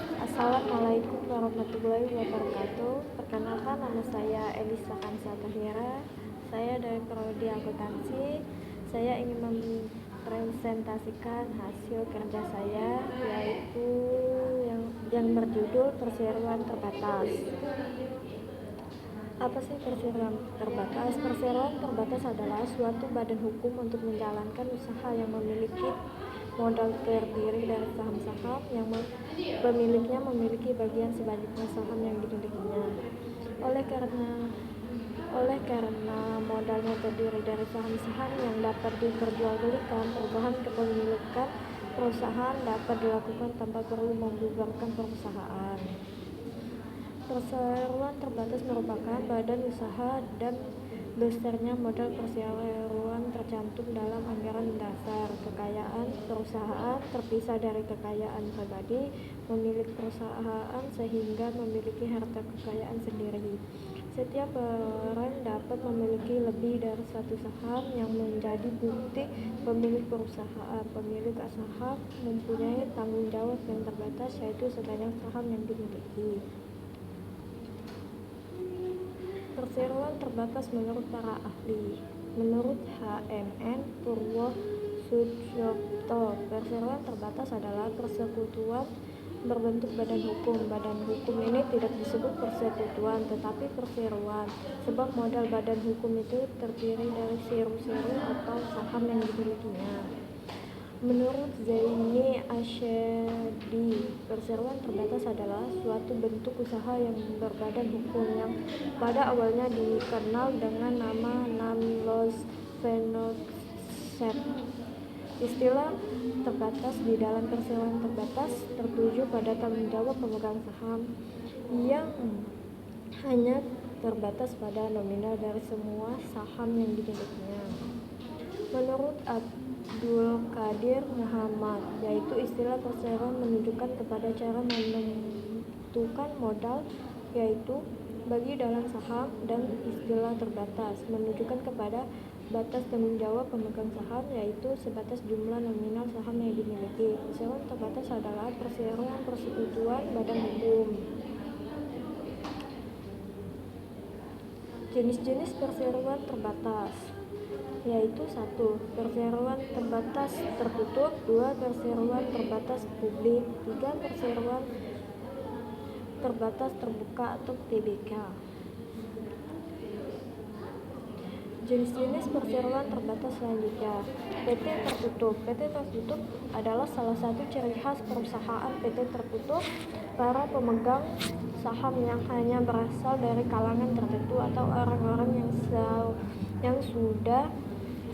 Assalamualaikum warahmatullahi wabarakatuh. Perkenalkan, nama saya Elisa Kansa Tahira. Saya dari Prodi Akuntansi. Saya ingin mempresentasikan hasil kerja saya, yaitu yang berjudul perseroan terbatas. Apa sih perseroan terbatas? Perseroan terbatas adalah suatu badan hukum untuk menjalankan usaha yang memiliki modal terdiri dari saham-saham yang pemiliknya memiliki bagian sebaliknya saham yang dimilikinya. Oleh karena modalnya terdiri dari saham-saham yang dapat diperjualbelikan, perubahan kepemilikan perusahaan dapat dilakukan tanpa perlu membubarkan perusahaan. Perseroan terbatas merupakan badan usaha dan besarnya modal perseroan tercantum dalam anggaran dasar. Kekayaan perusahaan terpisah dari kekayaan pribadi pemilik perusahaan sehingga memiliki harta kekayaan sendiri. Setiap orang dapat memiliki lebih dari satu saham yang menjadi bukti pemilik perusahaan. Pemilik saham mempunyai tanggung jawab yang terbatas, yaitu sebanyak saham yang dimiliki. Perseroan terbatas menurut para ahli. Menurut HMN Purwo Sucipto, perseroan terbatas adalah persekutuan berbentuk badan hukum. Badan hukum ini tidak disebut persekutuan, tetapi perseroan, sebab modal badan hukum itu terdiri dari seru-seru atau saham yang dimilikinya. Menurut Zaini Asyadi, perseroan terbatas adalah suatu bentuk usaha yang berbadan hukum yang pada awalnya dikenal dengan nama non-loss venture. Istilah terbatas di dalam perseroan terbatas tertuju pada tanggung jawab pemegang saham yang hanya terbatas pada nominal dari semua saham yang dimilikinya. Menurut Abdul Qadir Muhammad, yaitu istilah perseroan menunjukkan kepada cara menentukan modal, yaitu bagi dalam saham, dan istilah terbatas menunjukkan kepada batas tanggung jawab pemegang saham, yaitu sebatas jumlah nominal saham yang dimiliki. Perseroan terbatas adalah perseroan persekutuan badan hukum. Jenis-jenis perseroan terbatas, yaitu 1. Perseroan terbatas tertutup, 2. Perseroan terbatas publik, 3. Perseroan terbatas terbuka atau TBK. Jenis-jenis perseroan terbatas selanjutnya. PT tertutup. PT tertutup adalah salah satu ciri khas perusahaan PT tertutup. Para pemegang saham yang hanya berasal dari kalangan tertentu atau orang-orang yang sudah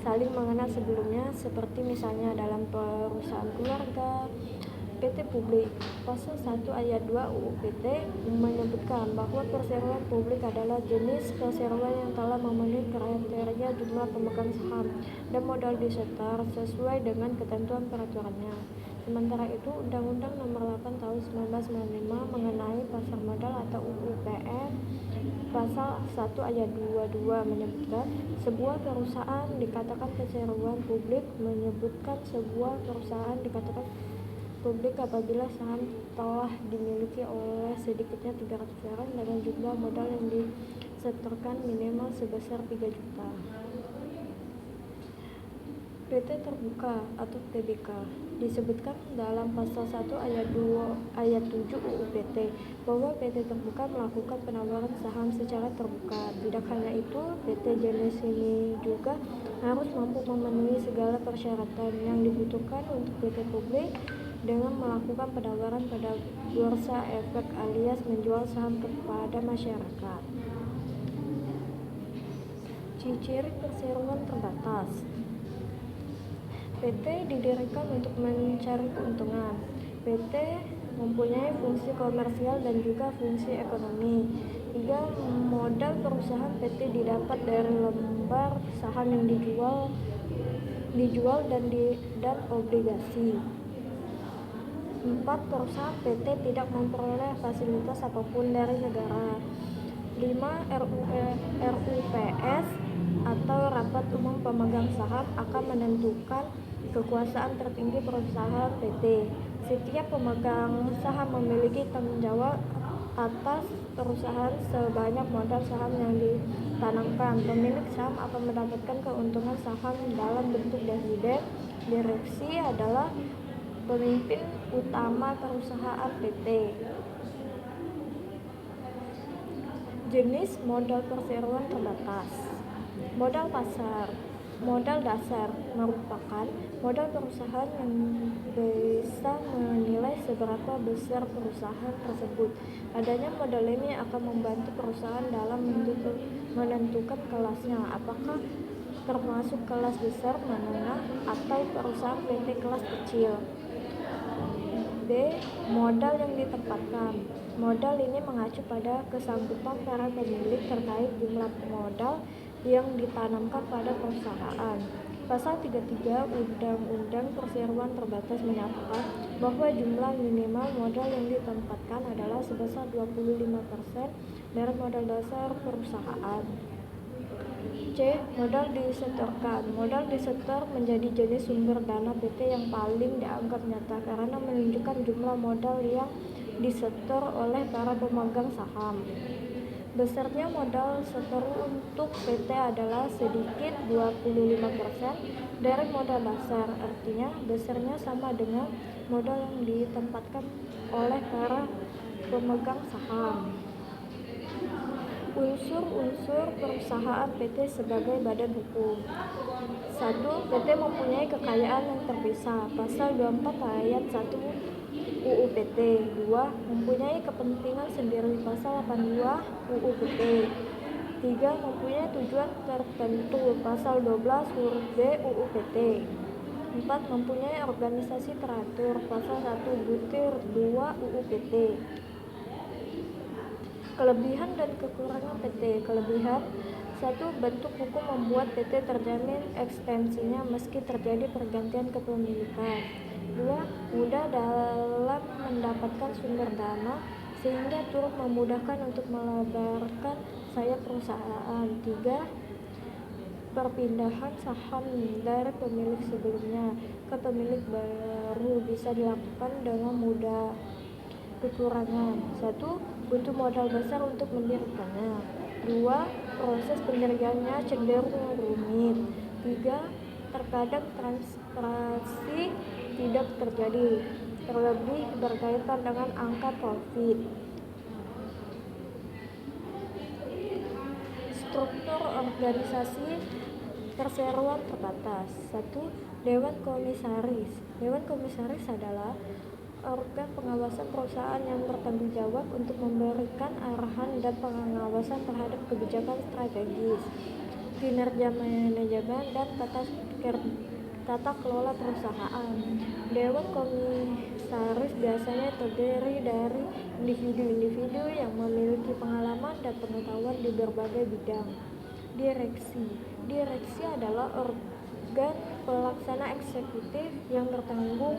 saling mengenal sebelumnya, seperti misalnya dalam perusahaan keluarga. PT publik. Pasal 1 ayat 2 UU PT menyebutkan bahwa perseroan publik adalah jenis perseroan yang telah memenuhi kriteria jumlah pemegang saham dan modal disetor sesuai dengan ketentuan peraturannya. Sementara itu, Undang-Undang Nomor 8 Tahun 1995 mengenai pasar modal atau UU PN Pasal 1 ayat 22 menyebutkan sebuah perusahaan dikatakan perseroan publik. Menyebutkan sebuah perusahaan dikatakan publik apabila saham telah dimiliki oleh sedikitnya 300 orang dengan jumlah modal yang disetorkan minimal sebesar 3 juta. PT terbuka atau TBK disebutkan dalam pasal 1 ayat 7 UU PT bahwa PT terbuka melakukan penawaran saham secara terbuka. Tidak hanya itu, PT jenis ini juga harus mampu memenuhi segala persyaratan yang dibutuhkan untuk PT publik dengan melakukan penawaran pada bursa efek alias menjual saham kepada masyarakat. Ciri perseroan terbatas. PT didirikan untuk mencari keuntungan. PT mempunyai fungsi komersial dan juga fungsi ekonomi. 3. Modal perusahaan PT didapat dari lembar saham yang dijual dan obligasi. 4. Perusahaan PT tidak memperoleh fasilitas apapun dari negara. 5. RUPS atau Rapat Umum Pemegang Saham akan menentukan kekuasaan tertinggi perusahaan PT. Setiap pemegang saham memiliki tanggung jawab atas perusahaan sebanyak modal saham yang ditanamkan. Pemilik saham akan mendapatkan keuntungan saham dalam bentuk dividen. Direksi adalah pemimpin utama perusahaan PT. Jenis modal perseroan terbatas. Modal pasar. Modal dasar merupakan modal perusahaan yang bisa menilai seberapa besar perusahaan tersebut. Adanya modal ini akan membantu perusahaan dalam menentukan kelasnya, apakah termasuk kelas besar, menengah, atau perusahaan PT kelas kecil. B. Modal yang ditempatkan. Modal ini mengacu pada kesanggupan para pemilik terkait jumlah modal yang ditanamkan pada perusahaan. Pasal 33 Undang-Undang Perseroan Terbatas menyatakan bahwa jumlah minimal modal yang ditempatkan adalah sebesar 25% dari modal dasar perusahaan. C. Modal disetorkan. Modal disetor menjadi jenis sumber dana PT yang paling dianggap nyata karena menunjukkan jumlah modal yang disetor oleh para pemegang saham. Besarnya modal setor untuk PT adalah sedikit 25% dari modal dasar, artinya besarnya sama dengan modal yang ditempatkan oleh para pemegang saham. Unsur-unsur perusahaan PT sebagai badan hukum. 1. PT mempunyai kekayaan yang terpisah. Pasal 24 ayat 1 UU PT. 2. Mempunyai kepentingan sendiri. Pasal 82 UU PT. 3. Mempunyai tujuan tertentu. Pasal 12 huruf B UU PT. 4. Mempunyai organisasi teratur. Pasal 1 butir 2 UU PT. Kelebihan dan kekurangan PT. Kelebihan. 1. Bentuk hukum membuat PT terjamin ekstensinya meski terjadi pergantian kepemilikan. 2. Mudah dalam mendapatkan sumber dana sehingga turut memudahkan untuk melebarkan sayap perusahaan. 3. Perpindahan saham dari pemilik sebelumnya ke pemilik baru bisa dilakukan dengan mudah. Kekurangan. 1. Butuh modal besar untuk mendirikannya. 2. Proses pendiriannya cenderung rumit. 3. Terkadang transaksi tidak terjadi, terlebih berkaitan dengan angka profit. Struktur organisasi perseroan terbatas. 1. Dewan Komisaris. Dewan Komisaris adalah organ pengawasan perusahaan yang bertanggung jawab untuk memberikan arahan dan pengawasan terhadap kebijakan strategis, kinerja manajemen, dan tata kelola perusahaan. Dewan Komisaris biasanya terdiri dari individu-individu yang memiliki pengalaman dan pengetahuan di berbagai bidang. Direksi. Direksi adalah organ pelaksana eksekutif yang bertanggung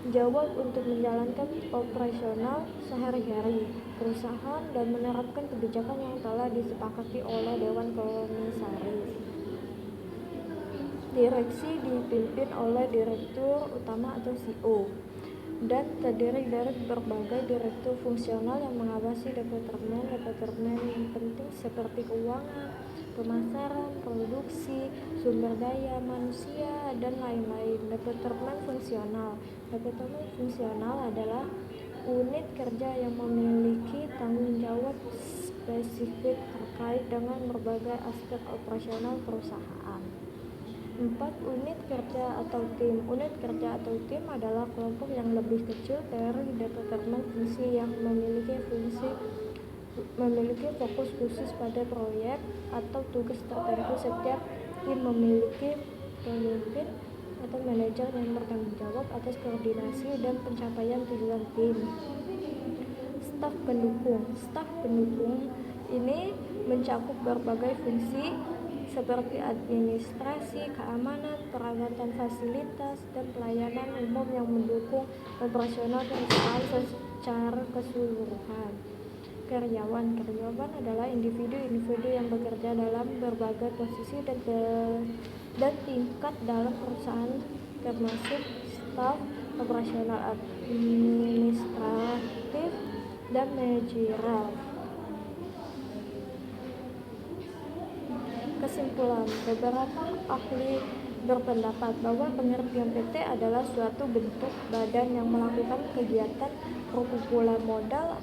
jawab untuk menjalankan operasional sehari-hari perusahaan dan menerapkan kebijakan yang telah disepakati oleh Dewan Komisaris. Direksi dipimpin oleh direktur utama atau CEO dan terdiri dari berbagai direktur fungsional yang mengawasi departemen penting seperti keuangan, pemasaran, produksi, sumber daya manusia, dan lain-lain. Departemen fungsional adalah unit kerja yang memiliki tanggung jawab spesifik terkait dengan berbagai aspek operasional perusahaan. 4. Unit kerja atau tim. Unit kerja atau tim adalah kelompok yang lebih kecil dari departemen fungsi yang memiliki fokus khusus pada proyek atau tugas tertentu. Setiap tim memiliki pemimpin atau manajer yang bertanggung jawab atas koordinasi dan pencapaian tujuan tim. Staf pendukung. Staf pendukung ini mencakup berbagai fungsi seperti administrasi, keamanan, perawatan fasilitas, dan pelayanan umum yang mendukung operasional perusahaan secara keseluruhan. Karyawan adalah individu-individu yang bekerja dalam berbagai posisi dan tingkat dalam perusahaan, termasuk staf, operasional, administratif, dan manajerial. Kesimpulan, beberapa ahli berpendapat bahwa pengertian PT adalah suatu bentuk badan yang melakukan kegiatan perkumpulan modal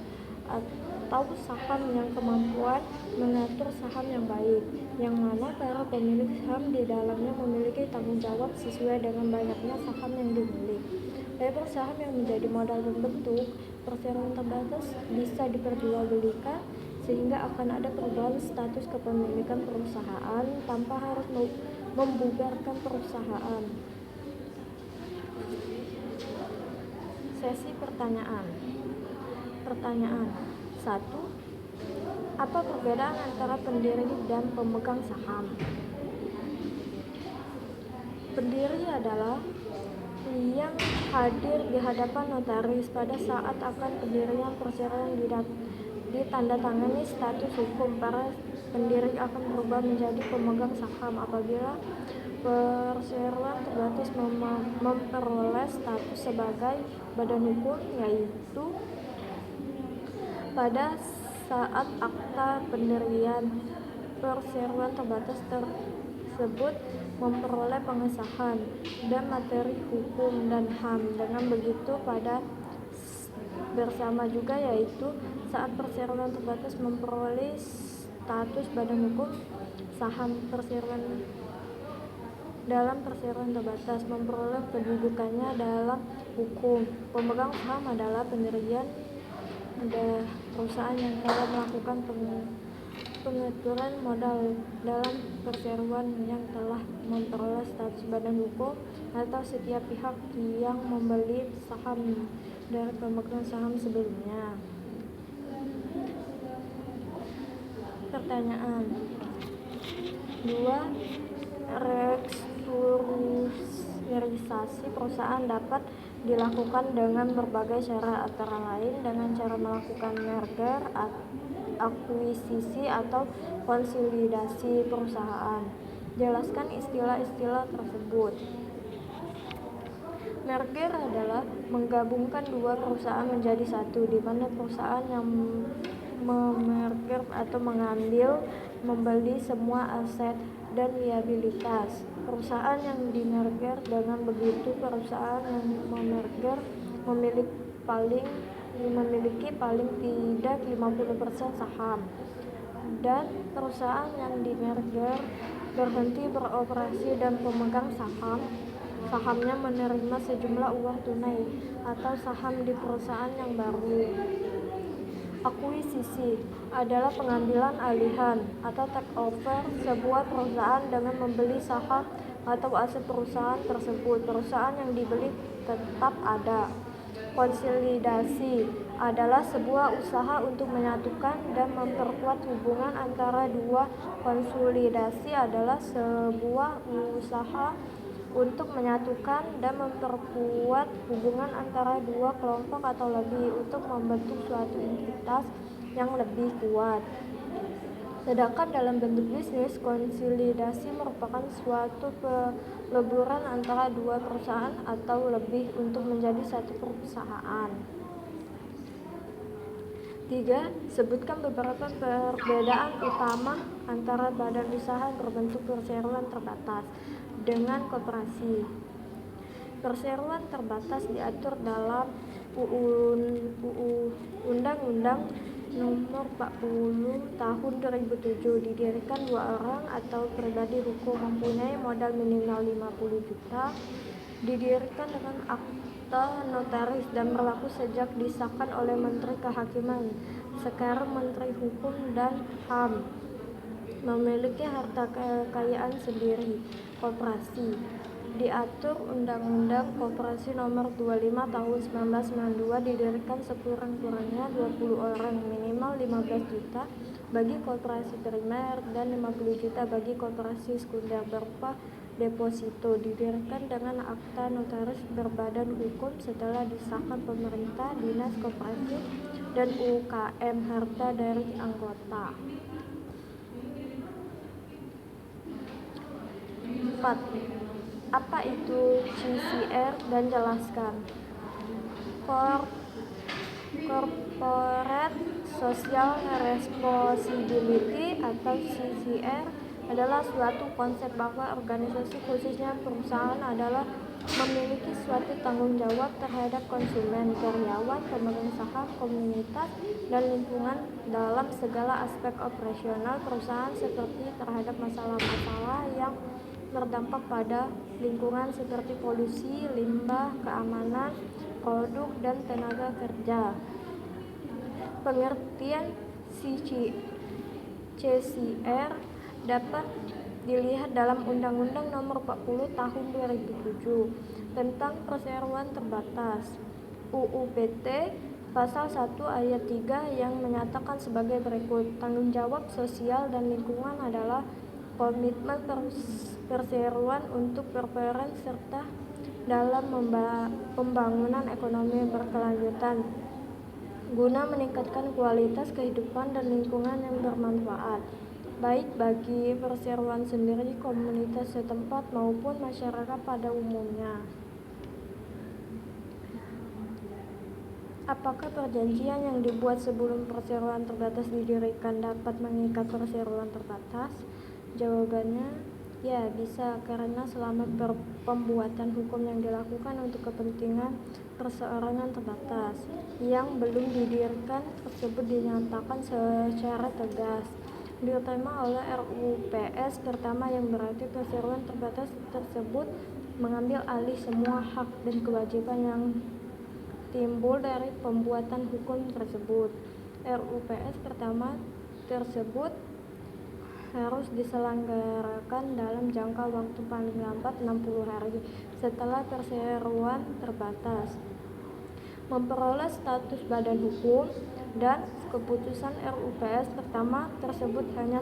atau saham yang kemampuan mengatur saham yang baik, yang mana para pemilik saham di dalamnya memiliki tanggung jawab sesuai dengan banyaknya saham yang dimiliki. Lebar saham yang menjadi modal membentuk perseroan terbatas bisa diperjualbelikan, sehingga akan ada perubahan status kepemilikan perusahaan tanpa harus membubarkan perusahaan. Sesi pertanyaan. Pertanyaan 1. Apa perbedaan antara pendiri dan pemegang saham? Pendiri adalah yang hadir di hadapan notaris pada saat akan pendirian perseroan ditandatangani. Status hukum para pendiri akan berubah menjadi pemegang saham apabila perseroan terbatas memperoleh status sebagai badan hukum, yaitu pada saat akta pendirian perseroan terbatas tersebut memperoleh pengesahan dan materi hukum dan HAM. Dengan begitu pada bersama juga, yaitu saat perseroan terbatas memperoleh status badan hukum, saham perseroan dalam perseroan terbatas memperoleh kedudukannya dalam hukum. Pemegang saham adalah pendirian perusahaan yang telah melakukan pengaturan modal dalam perseroan yang telah memperoleh status badan hukum, atau setiap pihak yang membeli saham dari pemegang saham sebelumnya. Pertanyaan 2. Restrukturisasi perusahaan dapat dilakukan dengan berbagai cara, antara lain dengan cara melakukan merger, akuisisi, atau konsolidasi perusahaan. Jelaskan istilah-istilah tersebut. Merger adalah menggabungkan dua perusahaan menjadi satu, di mana perusahaan yang memerger atau mengambil membeli semua aset dan liabilitas perusahaan yang dimerger. Dengan begitu, perusahaan yang memerger memiliki paling tidak 50% saham, dan perusahaan yang dimerger berhenti beroperasi dan pemegang sahamnya menerima sejumlah uang tunai atau saham di perusahaan yang baru. Akuisisi adalah pengambilan alihan atau takeover sebuah perusahaan dengan membeli saham atau aset perusahaan tersebut. Perusahaan yang dibeli tetap ada. Konsolidasi adalah sebuah usaha untuk menyatukan dan memperkuat hubungan antara dua. Konsolidasi adalah sebuah usaha untuk menyatukan dan memperkuat hubungan antara dua kelompok atau lebih untuk membentuk suatu entitas yang lebih kuat. Sedangkan dalam bentuk bisnis, konsolidasi merupakan suatu peleburan antara dua perusahaan atau lebih untuk menjadi satu perusahaan. 3. Sebutkan beberapa perbedaan utama antara badan usaha berbentuk perseroan terbatas dengan koperasi. Perseroan terbatas diatur dalam Undang-Undang Nomor 40 Tahun 2007. Didirikan dua orang atau pribadi hukum mempunyai modal minimal 50 juta. Didirikan dengan akta notaris dan berlaku sejak disahkan oleh Menteri Kehakiman, sekarang Menteri Hukum dan HAM. Memiliki harta kekayaan sendiri. Koperasi diatur Undang-Undang Koperasi Nomor 25 Tahun 1992. Didirikan sekurang-kurangnya 20 orang, minimal 15 juta bagi koperasi primer dan 50 juta bagi koperasi sekunder berupa deposito. Didirikan dengan akta notaris berbadan hukum setelah disahkan pemerintah, dinas koperasi, dan UKM harta dari anggota. 4. Apa itu CCR dan jelaskan. Corporate Social Responsibility atau CSR adalah suatu konsep bahwa organisasi, khususnya perusahaan, adalah memiliki suatu tanggung jawab terhadap konsumen, karyawan, pemegang saham, komunitas, dan lingkungan dalam segala aspek operasional perusahaan, seperti terhadap masalah-masalah yang berdampak pada lingkungan seperti polusi, limbah, keamanan produk, dan tenaga kerja. Pengertian CSR dapat dilihat dalam Undang-Undang Nomor 40 Tahun 2007 tentang perseroan terbatas, UU PT Pasal 1 Ayat 3 yang menyatakan sebagai berikut: tanggung jawab sosial dan lingkungan adalah komitmen perseroan untuk berperan serta dalam pembangunan ekonomi berkelanjutan guna meningkatkan kualitas kehidupan dan lingkungan yang bermanfaat, baik bagi perseroan sendiri, komunitas setempat, maupun masyarakat pada umumnya. Apakah perjanjian yang dibuat sebelum perseroan terbatas didirikan dapat mengikat perseroan terbatas? Jawabannya, ya bisa, karena selama pembuatan hukum yang dilakukan untuk kepentingan perseorangan terbatas yang belum didirikan tersebut dinyatakan secara tegas, terutama oleh RUU PS pertama, yang berarti perseroan terbatas tersebut mengambil alih semua hak dan kewajiban yang timbul dari pembuatan hukum tersebut. RUU PS pertama tersebut harus diselenggarakan dalam jangka waktu paling lambat 60 hari setelah perseroan terbatas memperoleh status badan hukum, dan keputusan RUU PS pertama tersebut hanya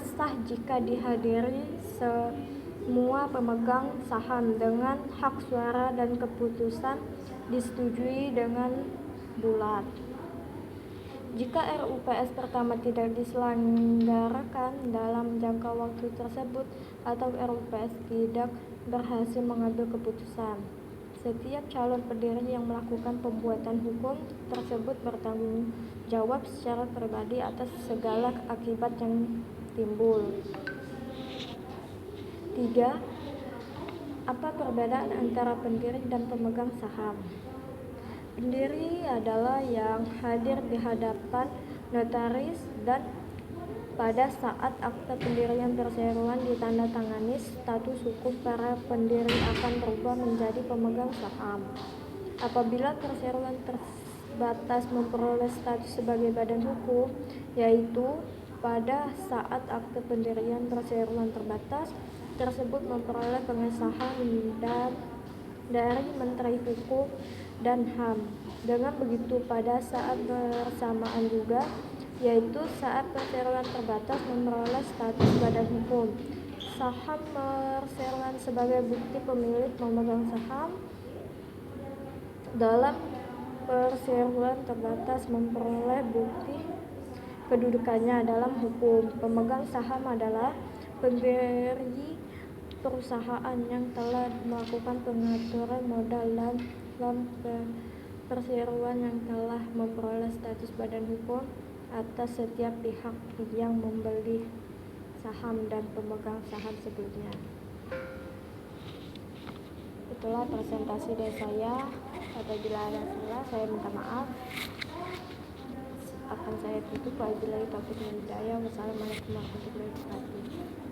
sah jika dihadiri semua pemegang saham dengan hak suara dan keputusan disetujui dengan bulat. Jika RUU PS pertama tidak diselenggarakan dalam jangka waktu tersebut atau RUU PS tidak berhasil mengambil keputusan, setiap calon pendiri yang melakukan pembuatan hukum tersebut bertanggung jawab secara pribadi atas segala akibat yang timbul. 3. Apa perbedaan antara pendiri dan pemegang saham? Pendiri adalah yang hadir di hadapan notaris dan pada saat akta pendirian perseroan ditandatangani, status hukum para pendiri akan berubah menjadi pemegang saham. Apabila perseroan terbatas memperoleh status sebagai badan hukum, yaitu pada saat akta pendirian perseroan terbatas tersebut memperoleh pengesahan dari Menteri Hukum dan HAM. Dengan begitu, pada saat bersamaan juga, yaitu saat perseroan terbatas memperoleh status badan hukum, saham perseroan sebagai bukti pemilik memegang saham dalam perseroan terbatas memperoleh bukti kedudukannya dalam hukum. Pemegang saham adalah pendiri perusahaan yang telah melakukan pengaturan modal dalam perseroan yang telah memperoleh status badan hukum atas setiap pihak yang membeli saham dan pemegang saham sebelumnya. Itulah presentasi dari saya. Apabila ada salah, saya minta maaf. Akan saya tutup. Wabillahi taufiq wal hidayah. Wassalamualaikum warahmatullahi wabarakatuh.